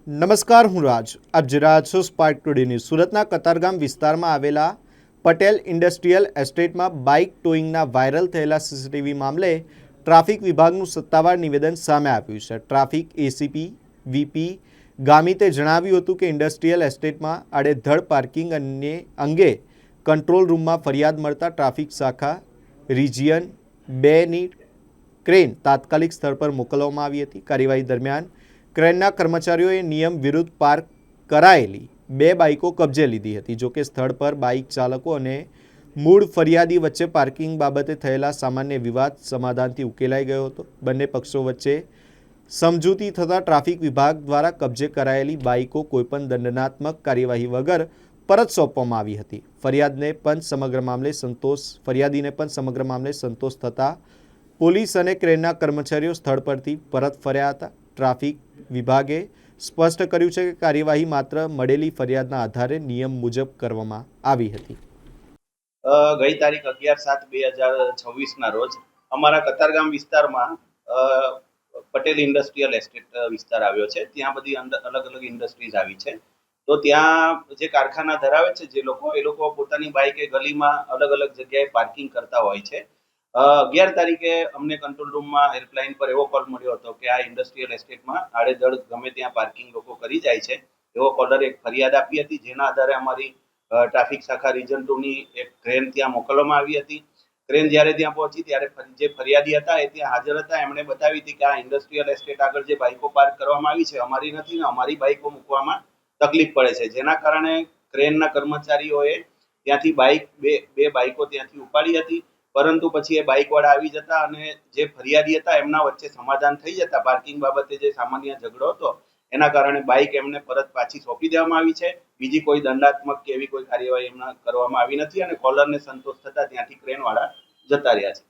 નમસ્કાર, હું રાજ. આપ જોઈ રહ્યા છો સ્પાર્ક ટુડે ન્યૂઝ. સુરતના કતારગામ વિસ્તારમાં આવેલા પટેલ ઇન્ડસ્ટ્રીયલ એસ્ટેટમાં બાઇક ટોઈંગના વાયરલ થયેલા સીસીટીવી મામલે ટ્રાફિક વિભાગનું સત્તાવાર નિવેદન સામે આવ્યું છે. ટ્રાફિક એસીપી વીપી ગામિતે જણાવ્યું હતું કે ઇન્ડસ્ટ્રીયલ એસ્ટેટમાં આડેધડ પાર્કિંગ અંગે કંટ્રોલ રૂમમાં ફરિયાદ મળતા ટ્રાફિક શાખા રિજિયન 2ની ક્રેન તાત્કાલિક સ્થળ પર મોકલવામાં આવી હતી. કાર્યવાહી દરમિયાન ક્રેનના કર્મચારીઓએ નિયમ વિરુદ્ધ પાર્ક કરાયેલી 2 બાઇકો કબજે લીધી હતી. જોકે સ્થળ પર બાઇક ચાલકો અને મૂળ ફરિયાદી વચ્ચે પાર્કિંગ બાબતે થયેલા સામાન્ય વિવાદ સમાધાનથી ઉકેલાઈ ગયો હતો. બંને પક્ષો વચ્ચે સમજૂતી થતાં ટ્રાફિક વિભાગ દ્વારા કબજે કરાયેલી બાઇકો કોઈપણ દંડનાત્મક કાર્યવાહી વગર પરત સોંપવામાં આવી હતી. ફરિયાદીને પણ સમગ્ર મામલે સંતોષ થતાં પોલીસ અને ક્રેનના કર્મચારીઓ સ્થળ પરથી પરત ફર્યા હતા. ટ્રાફિક વિભાગે સ્પષ્ટ કર્યું છે કે કાર્યવાહી માત્ર મળેલી ફરિયાદના આધારે નિયમ મુજબ કરવામાં આવી હતી. ગઈ તારીખ 11/7/2026ના રોજ અમારા કતારગામ વિસ્તારમાં પટેલ ઇન્ડસ્ટ્રીયલ એસ્ટેટ વિસ્તાર આવ્યો છે. ત્યાં બધી અલગ અલગ ઇન્ડસ્ટ્રીઝ આવી છે. તો ત્યાં જે કારખાના ધરાવે છે એ લોકો પોતાની બાઇક ગલીમાં અલગ અલગ જગ્યાએ પાર્કિંગ કરતા હોય છે. 11 તારીખે અમને કંટ્રોલ રૂમમાં હેલ્પલાઇન પર એવો કોલ મળ્યો હતો કે આ ઇન્ડસ્ટ્રીયલ એસ્ટેટમાં આડેધડ ગમે ત્યાં પાર્કિંગ લોકો કરી જાય છે. એવો કોલરે એક ફરિયાદ આપી હતી, જેના આધારે અમારી ટ્રાફિક શાખા રિજન 2ની એક ક્રેન ત્યાં મોકલવામાં આવી હતી. ક્રેન જ્યારે ત્યાં પહોંચી ત્યારે જે ફરિયાદી હતા એ ત્યાં હાજર હતા. એમણે બતાવી હતી કે આ ઇન્ડસ્ટ્રીયલ એસ્ટેટ આગળ જે બાઇકો પાર્ક કરવામાં આવી છે અમારી નથી ને અમારી બાઇકો મૂકવામાં તકલીફ પડે છે. જેના કારણે ક્રેનના કર્મચારીઓએ ત્યાંથી બે બાઇકો ત્યાંથી ઉપાડી હતી. પરંતુ પછી એ બાઇકવાળા આવી જતા અને જે ફરિયાદી હતા એમના વચ્ચે સમાધાન થઈ જતા પાર્કિંગ બાબતે જે સામાન્ય ઝઘડો હતો એના કારણે બાઇક એમને પરત પાછી સોંપી દેવામાં આવી છે. બીજી કોઈ દંડાત્મક કે એવી કોઈ કાર્યવાહી એમના કરવામાં આવી નથી અને કોલરને સંતોષ થતા ત્યાંથી ક્રેનવાળા જતા રહ્યા છે.